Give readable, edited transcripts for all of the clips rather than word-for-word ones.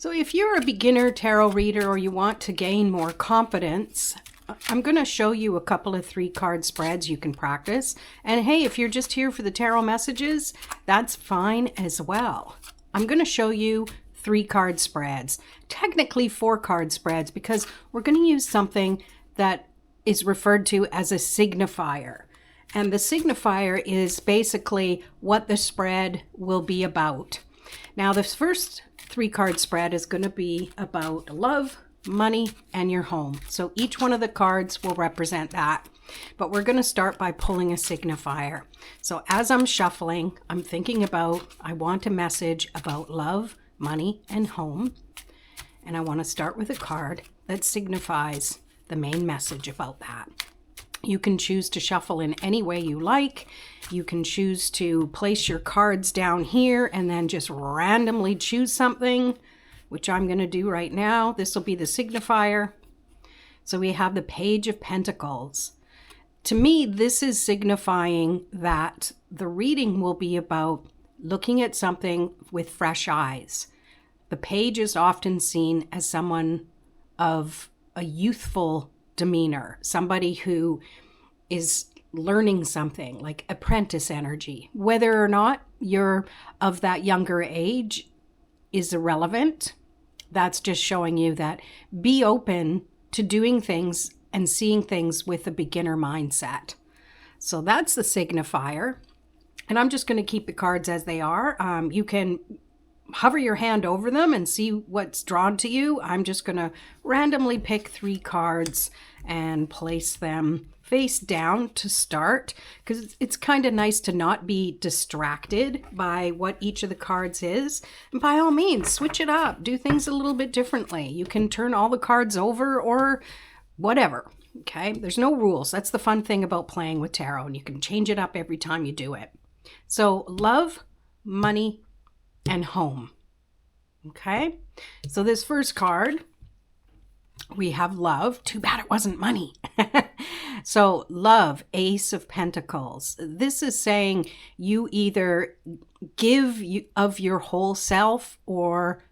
So if you're a beginner tarot reader or you want to gain more confidence, I'm going to show you a couple of 3-card spreads you can practice. And hey, if you're just here for the tarot messages, that's fine as well. I'm going to show you 3-card spreads, technically 4-card spreads, because we're going to use something that is referred to as a signifier. And the signifier is basically what the spread will be about. Now, this first 3-card spread is going to be about love, money, and your home. So each one of the cards will represent that. But we're going to start by pulling a signifier. So as I'm shuffling, I'm thinking about, I want a message about love, money, and home. And I want to start with a card that signifies the main message about that. You can choose to shuffle in any way you like. You can choose to place your cards down here and then just randomly choose something, which I'm going to do right now. This will be the signifier. So we have the Page of Pentacles. To me, this is signifying that the reading will be about looking at something with fresh eyes. The page is often seen as someone of a youthful demeanor, somebody who is learning something, like apprentice energy. Whether or not you're of that younger age is irrelevant. That's just showing you that be open to doing things and seeing things with a beginner mindset. So that's the signifier. And I'm just going to keep the cards as they are. You can hover your hand over them and see what's drawn to you. I'm just going to randomly pick 3 cards and place them face down to start, because it's kind of nice to not be distracted by what each of the cards is. And by all means, switch it up, do things a little bit differently. You can turn all the cards over or whatever. Okay, there's no rules. That's the fun thing about playing with tarot, and you can change it up every time you do it. So love, money, and home. Okay, so this first card, we have love. Too bad it wasn't money. So love, Ace of Pentacles. This is saying you either give of your whole self or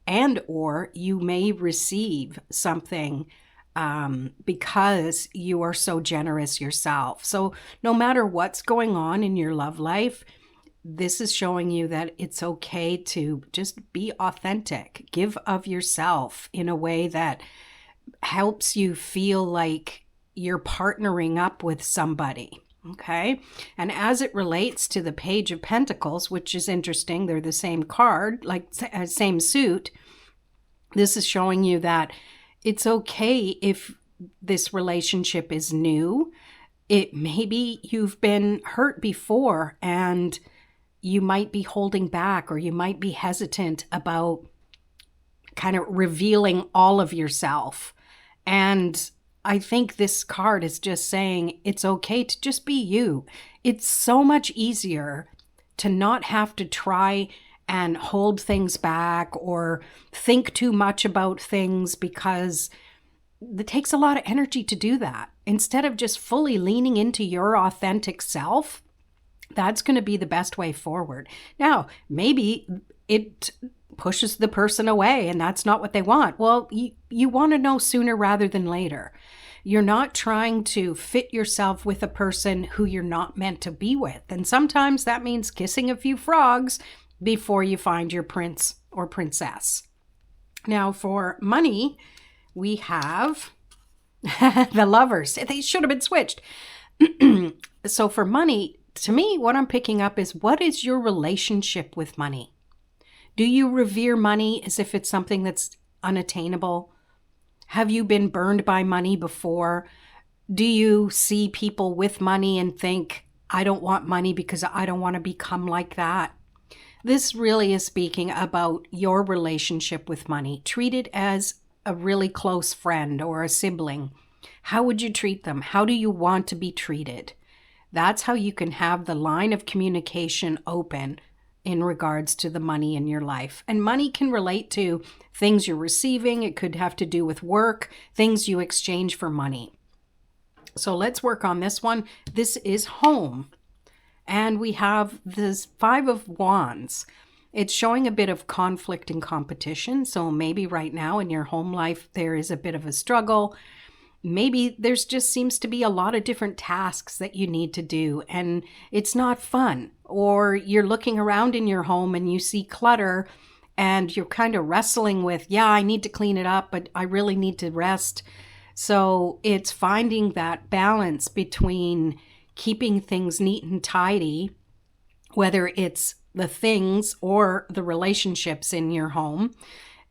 you may receive something because you are so generous yourself. So no matter what's going on in your love life, this is showing you that it's okay to just be authentic, give of yourself in a way that helps you feel like you're partnering up with somebody. Okay. And as it relates to the Page of Pentacles, which is interesting, they're the same card, like same suit. This is showing you that it's okay if this relationship is new. Maybe you've been hurt before and you might be holding back, or you might be hesitant about kind of revealing all of yourself. And I think this card is just saying it's okay to just be you. It's so much easier to not have to try and hold things back or think too much about things, because it takes a lot of energy to do that. Instead of just fully leaning into your authentic self, that's going to be the best way forward. Now, maybe it pushes the person away and that's not what they want. Well, you want to know sooner rather than later. You're not trying to fit yourself with a person who you're not meant to be with. And sometimes that means kissing a few frogs before you find your prince or princess. Now, for money, we have the Lovers. They should have been switched. So for money, to me, what I'm picking up is, what is your relationship with money? Do you revere money as if it's something that's unattainable? Have you been burned by money before? Do you see people with money and think, I don't want money because I don't want to become like that? This really is speaking about your relationship with money. Treat it as a really close friend or a sibling. How would you treat them? How do you want to be treated? That's how you can have the line of communication open in regards to the money in your life. And money can relate to things you're receiving. It could have to do with work, things you exchange for money. So let's work on this one. This is home. And we have this 5 of Wands. It's showing a bit of conflict and competition. So maybe right now in your home life, there is a bit of a struggle. Maybe there's just seems to be a lot of different tasks that you need to do and it's not fun. Or you're looking around in your home and you see clutter and you're kind of wrestling with, yeah, I need to clean it up, but I really need to rest. So it's finding that balance between keeping things neat and tidy, whether it's the things or the relationships in your home,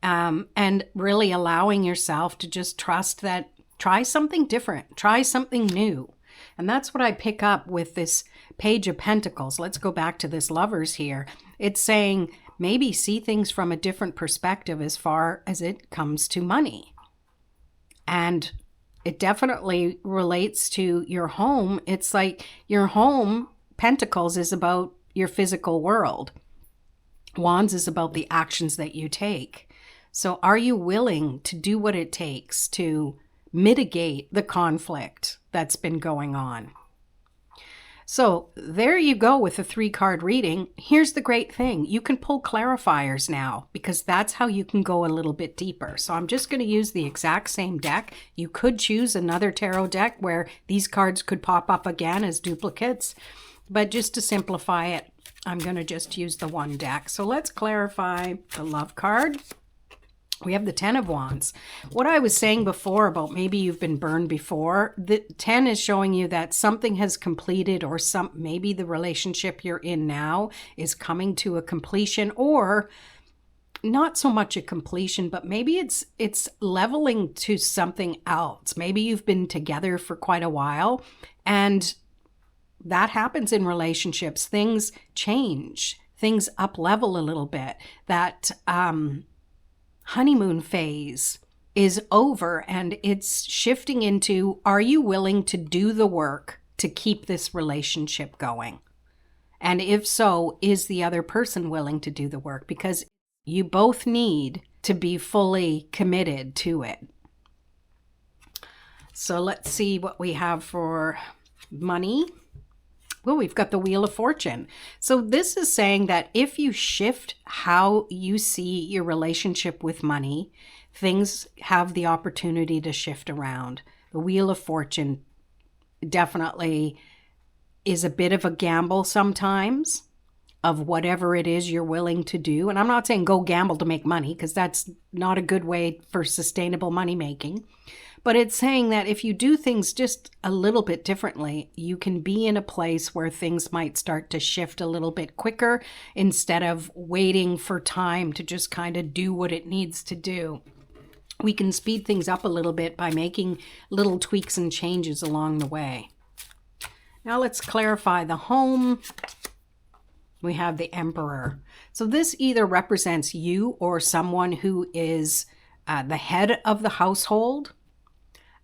and really allowing yourself to just trust that try something different, try something new. And that's what I pick up with this Page of Pentacles. Let's go back to this Lovers here. It's saying maybe see things from a different perspective as far as it comes to money. And it definitely relates to your home. It's like your home, Pentacles, is about your physical world. Wands is about the actions that you take. So are you willing to do what it takes to mitigate the conflict that's been going on? So there you go with the 3-card reading. Here's the great thing. You can pull clarifiers now because that's how you can go a little bit deeper. So I'm just going to use the exact same deck. You could choose another tarot deck where these cards could pop up again as duplicates. But just to simplify it, I'm going to just use the one deck. So let's clarify the love card. We have the 10 of Wands. What I was saying before about maybe you've been burned before, the 10 is showing you that something has completed, or maybe the relationship you're in now is coming to a completion, or not so much a completion, but maybe it's leveling to something else. Maybe you've been together for quite a while, and that happens in relationships. Things change, things up level a little bit. That honeymoon phase is over and it's shifting into, are you willing to do the work to keep this relationship going? And if so, is the other person willing to do the work? Because you both need to be fully committed to it. So let's see what we have for money. Well, we've got the Wheel of Fortune. So this is saying that if you shift how you see your relationship with money, things have the opportunity to shift around. The Wheel of Fortune definitely is a bit of a gamble sometimes of whatever it is you're willing to do. And I'm not saying go gamble to make money, because that's not a good way for sustainable money making. But it's saying that if you do things just a little bit differently, you can be in a place where things might start to shift a little bit quicker instead of waiting for time to just kind of do what it needs to do. We can speed things up a little bit by making little tweaks and changes along the way. Now let's clarify the home. We have the Emperor. So this either represents you or someone who is the head of the household.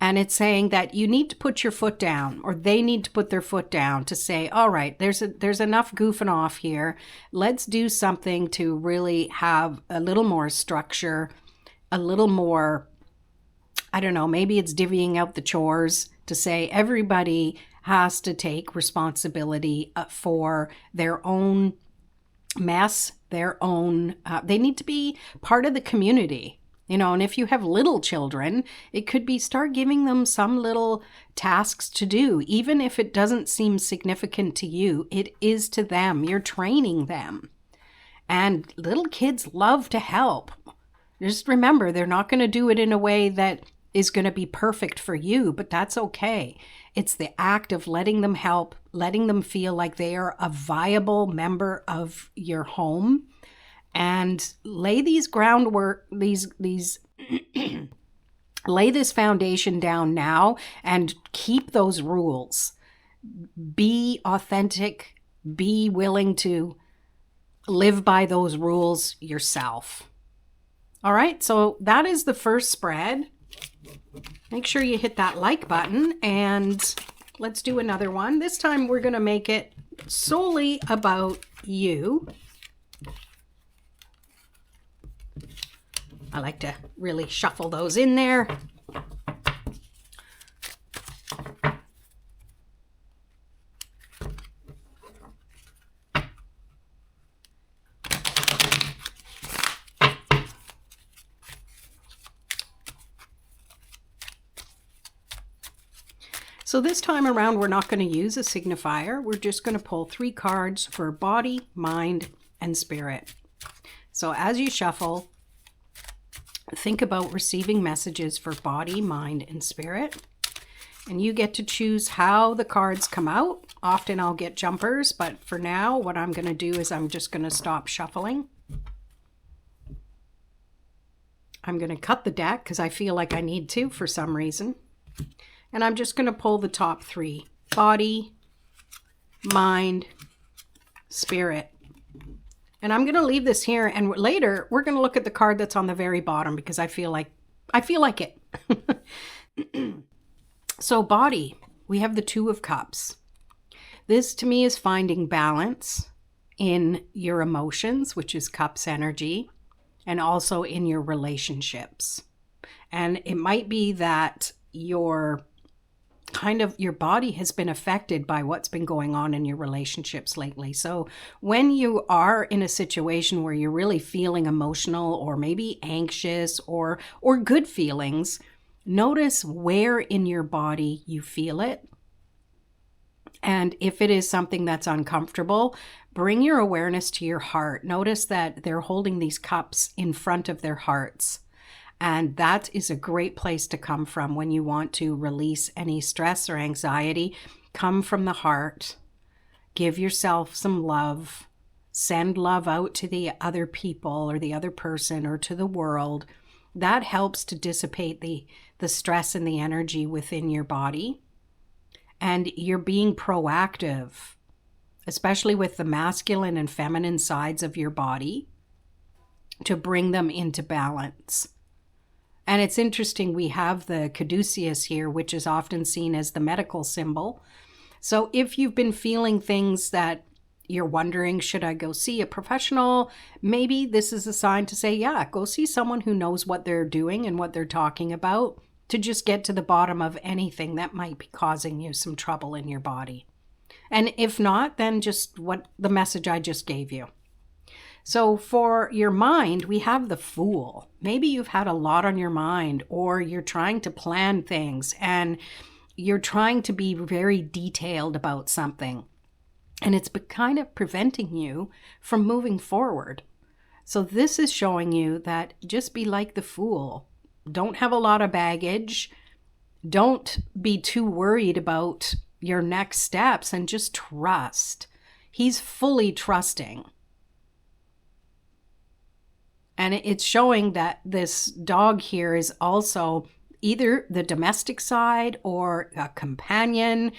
And it's saying that you need to put your foot down, or they need to put their foot down to say, all right, there's enough goofing off here. Let's do something to really have a little more structure, a little more, I don't know, maybe it's divvying out the chores to say everybody has to take responsibility for their own mess, their own, they need to be part of the community. You know, and if you have little children, it could be start giving them some little tasks to do. Even if it doesn't seem significant to you, it is to them. You're training them. And little kids love to help. Just remember, they're not going to do it in a way that is going to be perfect for you, but that's okay. It's the act of letting them help, letting them feel like they are a viable member of your home. And lay these groundwork, lay this foundation down now and keep those rules. Be authentic, be willing to live by those rules yourself. All right, so that is the first spread. Make sure you hit that like button and let's do another one. This time we're going to make it solely about you. I like to really shuffle those in there. So this time around, we're not going to use a signifier. We're just going to pull 3 cards for body, mind, and spirit. So as you shuffle, think about receiving messages for body, mind, and spirit. And you get to choose how the cards come out. Often I'll get jumpers, but for now, what I'm going to do is I'm just going to stop shuffling. I'm going to cut the deck because I feel like I need to for some reason. And I'm just going to pull the top 3. Body, mind, spirit. And I'm going to leave this here, and later we're going to look at the card that's on the very bottom because I feel like it. So body, we have the 2 of Cups. This to me is finding balance in your emotions, which is Cups energy, and also in your relationships. And it might be that your body has been affected by what's been going on in your relationships lately. So when you are in a situation where you're really feeling emotional or maybe anxious or good feelings, notice where in your body you feel it. And if it is something that's uncomfortable, bring your awareness to your heart. Notice that they're holding these cups in front of their hearts. And that is a great place to come from when you want to release any stress or anxiety. Come from the heart. Give yourself some love. Send love out to the other people or the other person or to the world. That helps to dissipate the stress and the energy within your body. And you're being proactive, especially with the masculine and feminine sides of your body, to bring them into balance. And it's interesting, we have the caduceus here, which is often seen as the medical symbol. So if you've been feeling things that you're wondering, should I go see a professional? Maybe this is a sign to say, yeah, go see someone who knows what they're doing and what they're talking about to just get to the bottom of anything that might be causing you some trouble in your body. And if not, then just what the message I just gave you. So for your mind, we have the Fool. Maybe you've had a lot on your mind, or you're trying to plan things and you're trying to be very detailed about something. And it's kind of preventing you from moving forward. So this is showing you that just be like the Fool. Don't have a lot of baggage. Don't be too worried about your next steps and just trust. He's fully trusting. And it's showing that this dog here is also either the domestic side or a companion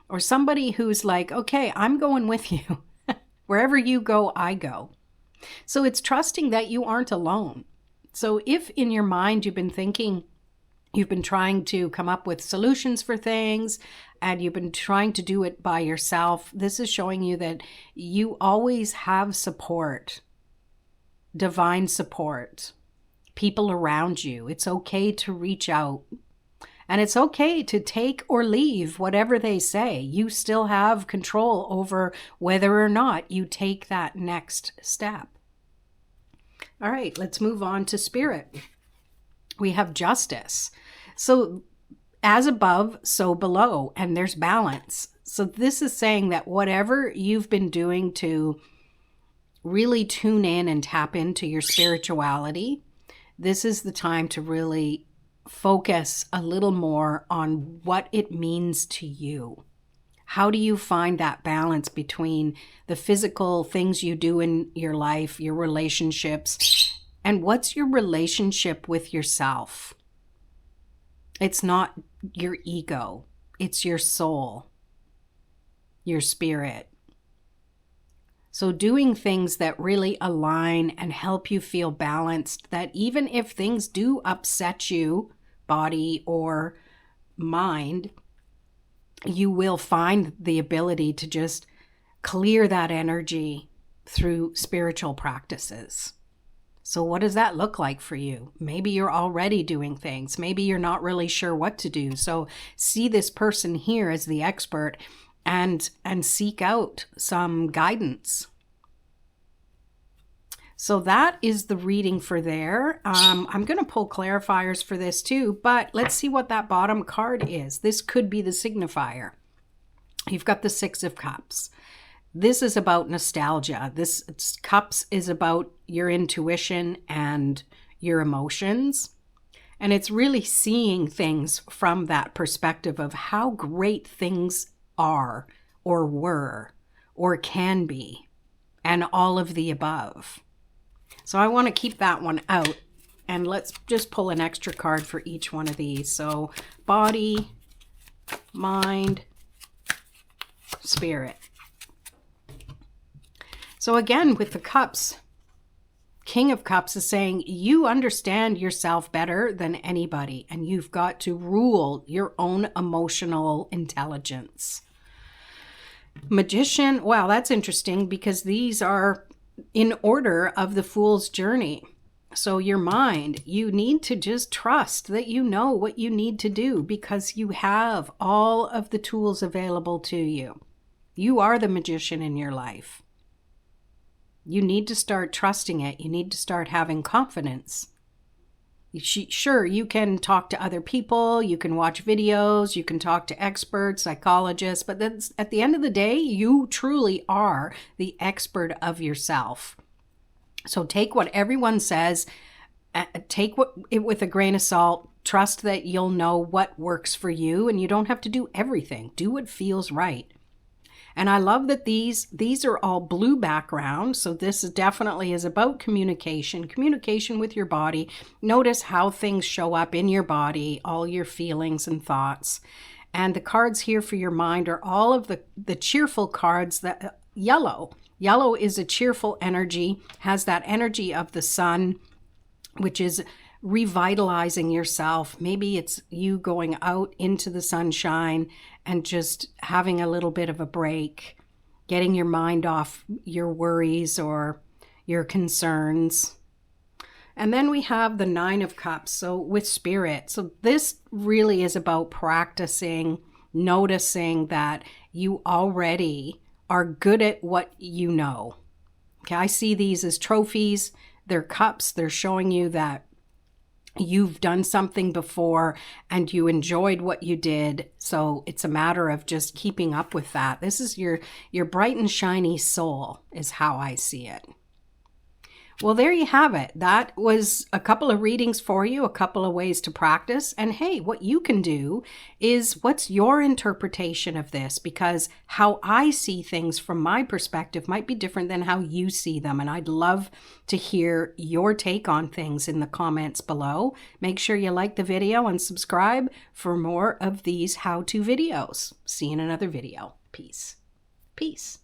or somebody who's like, okay, I'm going with you. Wherever you go, I go. So it's trusting that you aren't alone. So if in your mind you've been thinking, you've been trying to come up with solutions for things and you've been trying to do it by yourself, this is showing you that you always have support. Divine support, people around you. It's okay to reach out, and it's okay to take or leave whatever they say. You still have control over whether or not you take that next step. All right, let's move on to spirit. We have Justice. So as above, so below, and there's balance. So this is saying that whatever you've been doing to really tune in and tap into your spirituality, this is the time to really focus a little more on what it means to you. How do you find that balance between the physical things you do in your life, your relationships, and what's your relationship with yourself? It's not your ego, it's your soul, your spirit. So doing things that really align and help you feel balanced, that even if things do upset you, body or mind, you will find the ability to just clear that energy through spiritual practices. So what does that look like for you? Maybe you're already doing things. Maybe you're not really sure what to do. So see this person here as the expert and seek out some guidance. So that is the reading for there. I'm going to pull clarifiers for this too, but let's see what that bottom card is. This could be the signifier. You've got the Six of Cups. This is about nostalgia. This Cups is about your intuition and your emotions. And it's really seeing things from that perspective of how great things are or were or can be, and all of the above. So I want to keep that one out, and let's just pull an extra card for each one of these. So body, mind, spirit. So again, with the Cups, King of Cups is saying you understand yourself better than anybody, and you've got to rule your own emotional intelligence. Magician, wow, that's interesting because these are in order of the Fool's journey. So your mind, you need to just trust that you know what you need to do because you have all of the tools available to you. You are the magician in your life. You need to start trusting it. You need to start having confidence. Sure, you can talk to other people, you can watch videos, you can talk to experts, psychologists, but that's, at the end of the day, you truly are the expert of yourself. So take what everyone says, take it with a grain of salt, trust that you'll know what works for you, and you don't have to do everything. Do what feels right. And I love that these are all blue background. So this definitely is about communication with your body. Notice how things show up in your body, all your feelings and thoughts. And the cards here for your mind are all of the cheerful cards. That yellow is a cheerful energy, has that energy of the sun, which is revitalizing yourself. Maybe it's you going out into the sunshine and just having a little bit of a break, getting your mind off your worries or your concerns. And then we have the Nine of Cups, so with spirit. So this really is about practicing, noticing that you already are good at what you know. Okay, I see these as trophies. They're cups. They're showing you that you've done something before and you enjoyed what you did. So it's a matter of just keeping up with that. This is your bright and shiny soul is how I see it. Well, there you have it. That was a couple of readings for you, a couple of ways to practice. And hey, what you can do is what's your interpretation of this? Because how I see things from my perspective might be different than how you see them. And I'd love to hear your take on things in the comments below. Make sure you like the video and subscribe for more of these how-to videos. See you in another video. Peace. Peace.